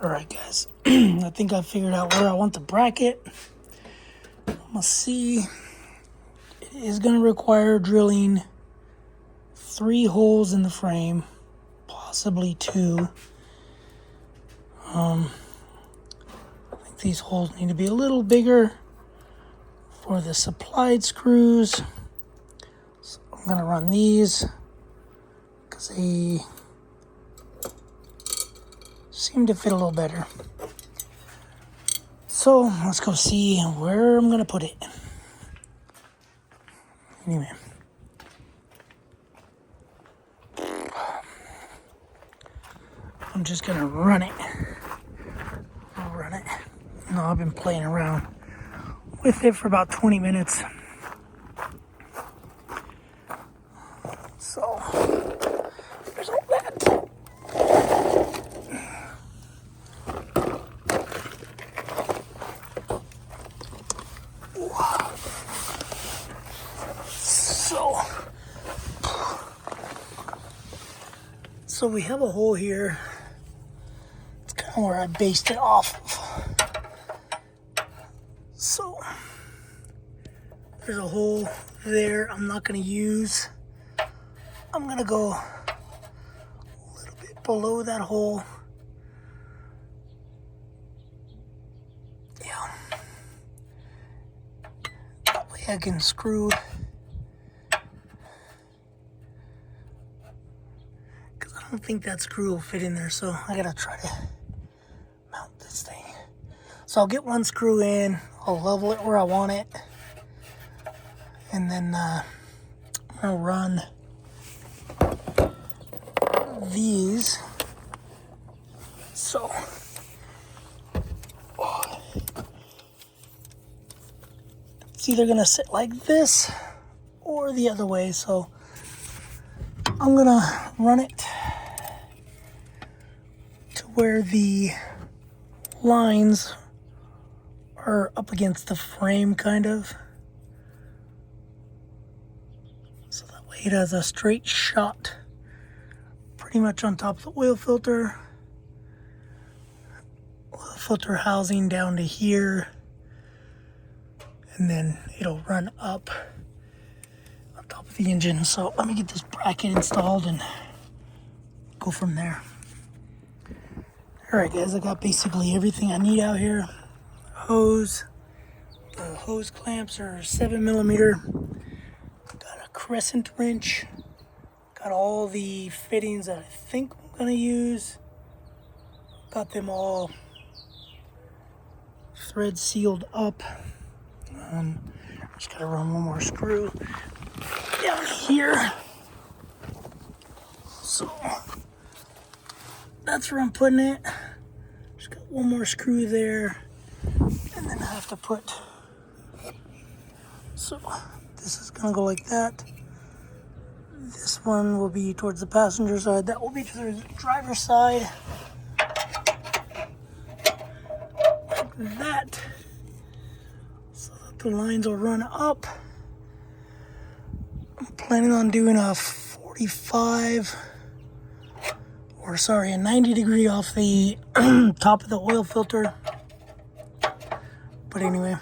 Alright guys, I think I figured out where I want the bracket. I'm gonna see. It is gonna require drilling 3 holes in the frame, possibly 2. I think these holes need to be a little bigger for the supplied screws. So I'm gonna run these because they seem to fit a little better. So let's go see where I'm gonna put it. Anyway, I'm just gonna run it. No, I've been playing around with it for about 20 minutes. So there's all that. So we have a hole here. It's kind of where I based it off of. So there's a hole there I'm not going to use. I'm going to go a little bit below that hole. Yeah. That way I can screw. Because I don't think that screw will fit in there, so I got to try to mount this thing. So I'll get one screw in, I'll level it where I want it, and then I'll run these. So it's either gonna sit like this or the other way, so I'm gonna run it to where the lines are up against the frame, kind of, so that way it has a straight shot pretty much on top of the oil filter housing down to here, and then it'll run up on top of the engine. So let me get this bracket installed and go from there. Alright guys, I got basically everything I need out here. Hose. The hose clamps are 7mm. Got a crescent wrench. Got all the fittings that I think I'm gonna use. Got them all thread sealed up. Just gotta run one more screw down here. So that's where I'm putting it. Just got one more screw there. And then I have to put, so this is gonna go like that. This one will be towards the passenger side. That will be to the driver's side. Like that. So that the lines will run up. I'm planning on doing a 90 degree off the top of the oil filter. But anyway,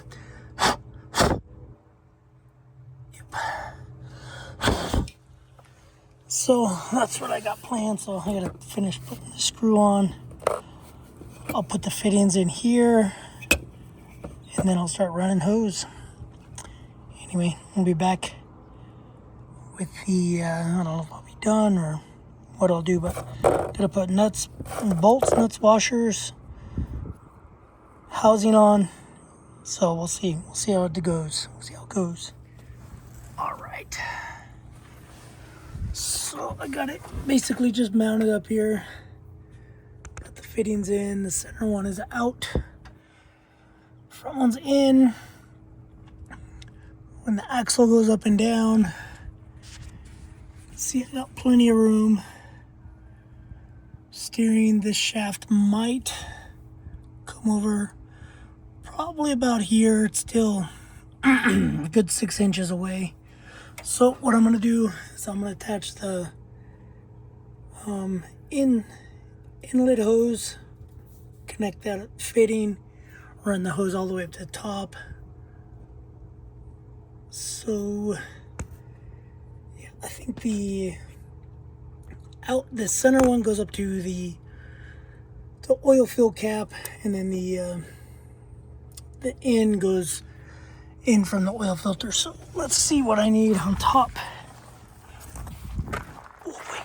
so that's what I got planned. So I gotta finish putting the screw on. I'll put the fittings in here, and then I'll start running hose. Anyway, we'll be back with the, I don't know if I'll be done or what I'll do, but gotta put nuts, bolts, washers, housing on. So we'll see how it goes. All right. So I got it basically just mounted up here. Got the fittings in. The center one is out. Front one's in. When the axle goes up and down, see, I got plenty of room. Steering, this shaft might come over probably about here. It's still a good 6 inches away. So what I'm going to do is I'm going to attach the inlet hose disconnect that fitting, run the hose all the way up to the top. So yeah, I think the center one goes up to the oil fill cap, and then the end goes in from the oil filter. So let's see what I need on top. Oh, wait.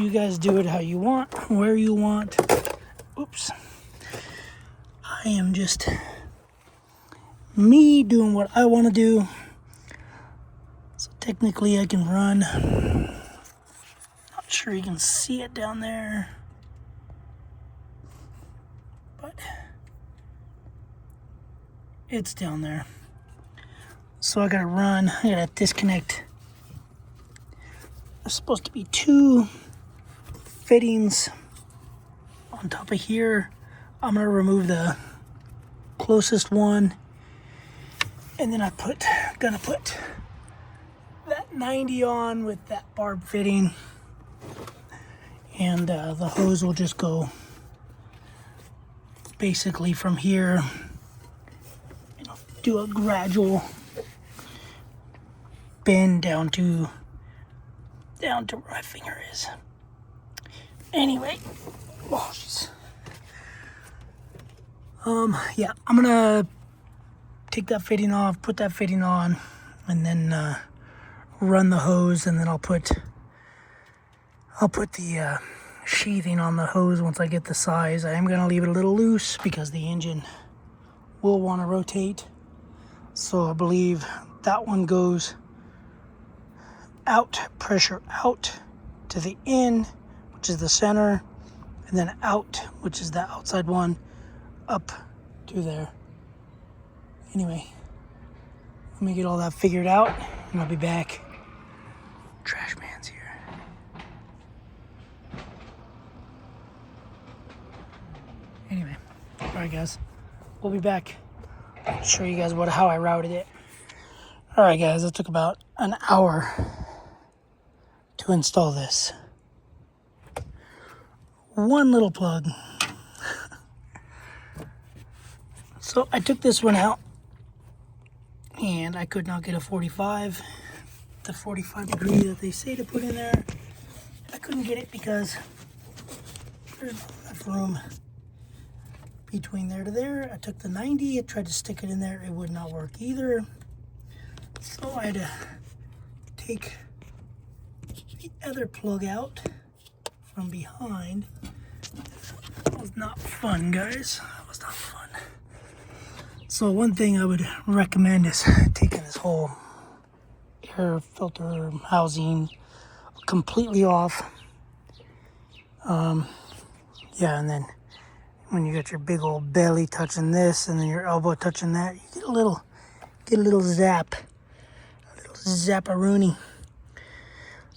You guys do it how you want, where you want. Oops. I am just me doing what I want to do. So technically I can run. Not sure you can see it down there, but it's down there. So I gotta run, I gotta disconnect. There's supposed to be 2 fittings on top of here. I'm gonna remove the closest one, and then gonna put that 90 on with that barb fitting, and the hose will just go basically from here. Do a gradual bend down to where my finger is. Anyway, oh jeez. Yeah, I'm gonna take that fitting off, put that fitting on, and then run the hose, and then I'll put the sheathing on the hose once I get the size. I am gonna leave it a little loose because the engine will want to rotate. So I believe that one goes out, pressure out to the in, which is the center, and then out, which is the outside one, up to there. Anyway, let me get all that figured out, and I'll be back. Trash man's here. Anyway, all right guys, we'll be back. I'll show you guys how I routed it. All right guys, it took about an hour to install this. One little plug. So I took this one out, and I could not get a 45, the 45 degree that they say to put in there. I couldn't get it because there's not enough room between there to there. I took the 90, I tried to stick it in there, it would not work either. So I had to take the other plug out from behind. That was not fun, guys. That was not fun. So one thing I would recommend is taking this whole air filter housing completely off. Yeah, and then when you got your big old belly touching this and then your elbow touching that, you get a little zap, a little zapparoonie.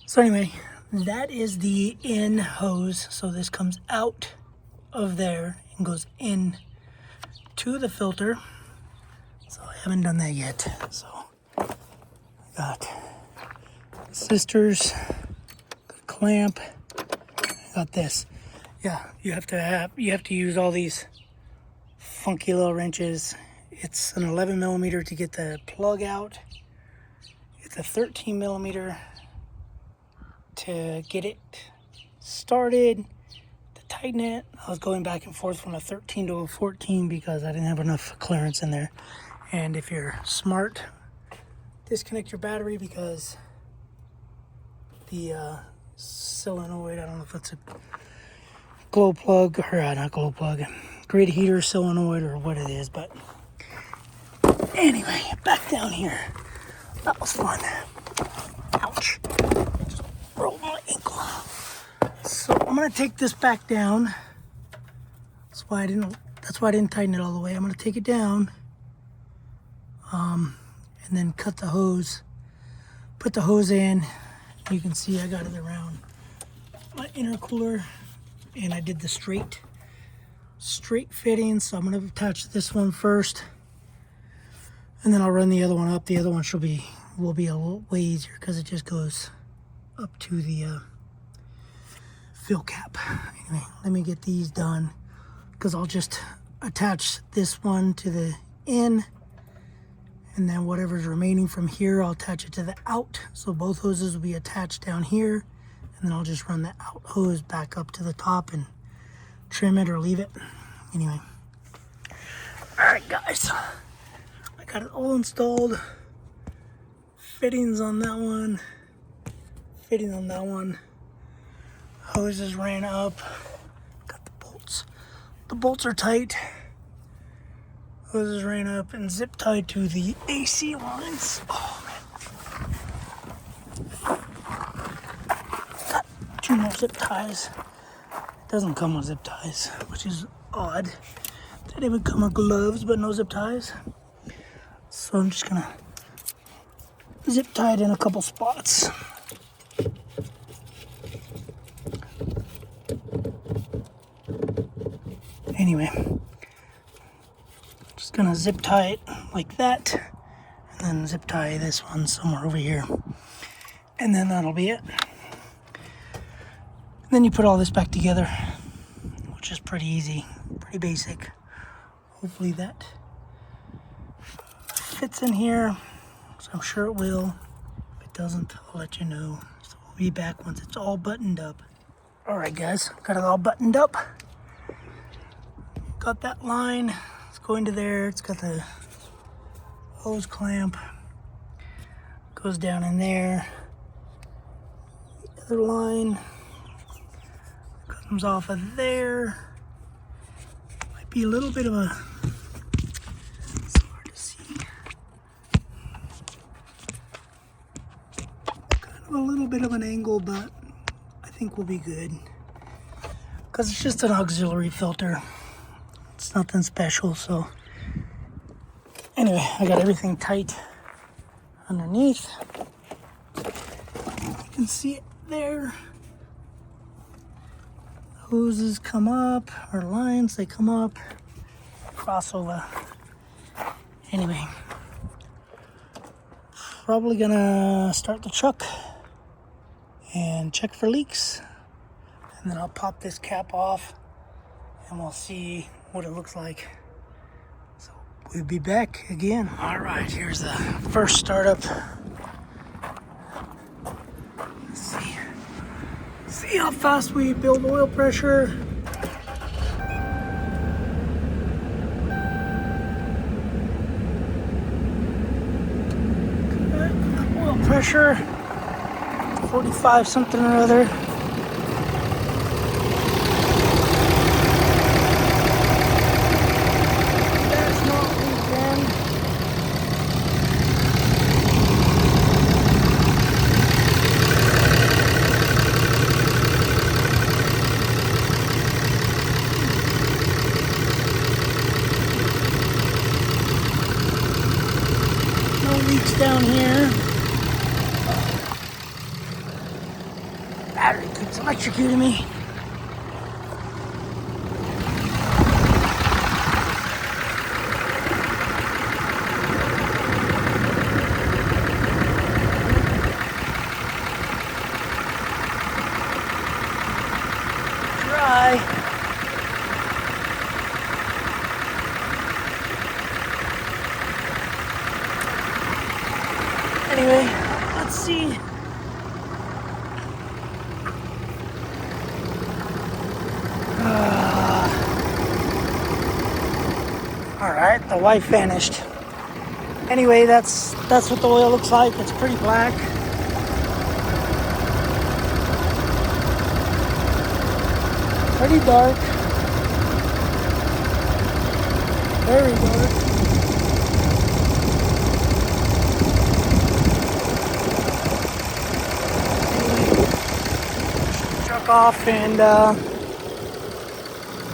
So anyway, that is the in hose. So this comes out of there and goes in to the filter. So I haven't done that yet. So I got sisters, got a clamp, I got this. Yeah, you have to use all these funky little wrenches. It's an 11 millimeter to get the plug out. It's a 13 millimeter to get it started, to tighten it. I was going back and forth from a 13 to a 14 because I didn't have enough clearance in there. And if you're smart, disconnect your battery because the solenoid, I don't know if it's a glow plug or not glow plug, grid heater solenoid or what it is, but anyway, back down here. That was fun. Ouch. Just rolled my ankle. So I'm gonna take this back down. That's why I didn't tighten it all the way. I'm gonna take it down. And then cut the hose, put the hose in. You can see I got it around my intercooler, and I did the straight fitting. So I'm gonna attach this one first, and then I'll run the other one up. The other one will be a little way easier because it just goes up to the fill cap. Anyway, let me get these done because I'll just attach this one to the in, and then whatever's remaining from here, I'll attach it to the out. So both hoses will be attached down here, and then I'll just run the out hose back up to the top and trim it or leave it. Anyway. All right, guys. I got it all installed. Fittings on that one. Fitting on that one. Hoses ran up. Got the bolts. The bolts are tight. Hoses ran up and zip tied to the AC lines. Oh man. Got 2 more zip ties. It doesn't come with zip ties, which is odd. They would come with gloves, but no zip ties. So I'm just gonna zip tie it in a couple spots. Anyway, just gonna zip tie it like that, and then zip tie this one somewhere over here, and then that'll be it. And then you put all this back together, which is pretty easy, pretty basic. Hopefully that fits in here, so I'm sure it will. If it doesn't, I'll let you know. So we'll be back once it's all buttoned up. All right, guys, got it all buttoned up. Got that line, it's going to there. It's got the hose clamp, goes down in there. The other line comes off of there. Might be a little bit of a, it's hard to see. Kind of a little bit of an angle, but I think we'll be good. Because it's just an auxiliary filter. It's nothing special, so anyway, I got everything tight underneath. You can see it there. Hoses come up, or lines, they come up, crossover. Anyway, probably gonna start the truck and check for leaks, and then I'll pop this cap off and we'll see what it looks like. So we'll be back again. All right, here's the first startup. Let's see how fast we build oil pressure. Okay, oil pressure 45 something or other. Down here, battery keeps electrocuting me. Dry. Anyway, let's see. All right, the light vanished. Anyway, that's what the oil looks like. It's pretty black. Pretty dark. Very dark. Off and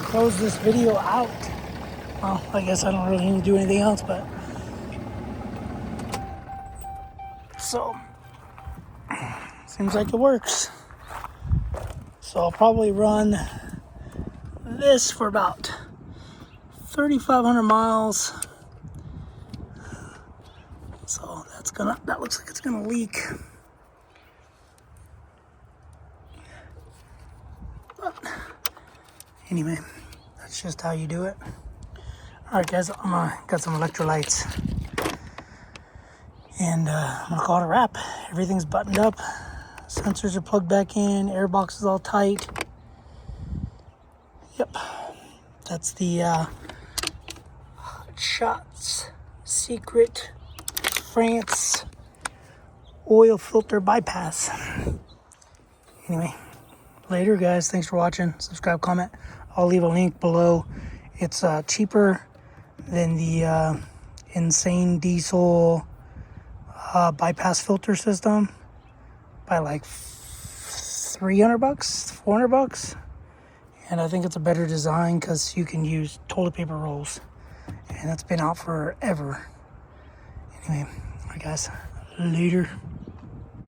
close this video out. Well, I guess I don't really need to do anything else, but so seems like it works. So I'll probably run this for about 3,500 miles. So that looks like it's gonna leak. Anyway, that's just how you do it. All right, guys, got some electrolytes, and I'm gonna call it a wrap. Everything's buttoned up. Sensors are plugged back in. Air box is all tight. Yep, that's the Shots Secret Frantz oil filter bypass. Anyway, later, guys. Thanks for watching. Subscribe, comment. I'll leave a link below. It's cheaper than the Insane Diesel bypass filter system by like $300, $400. And I think it's a better design because you can use toilet paper rolls. And that's been out forever. Anyway, all right, guys. Later.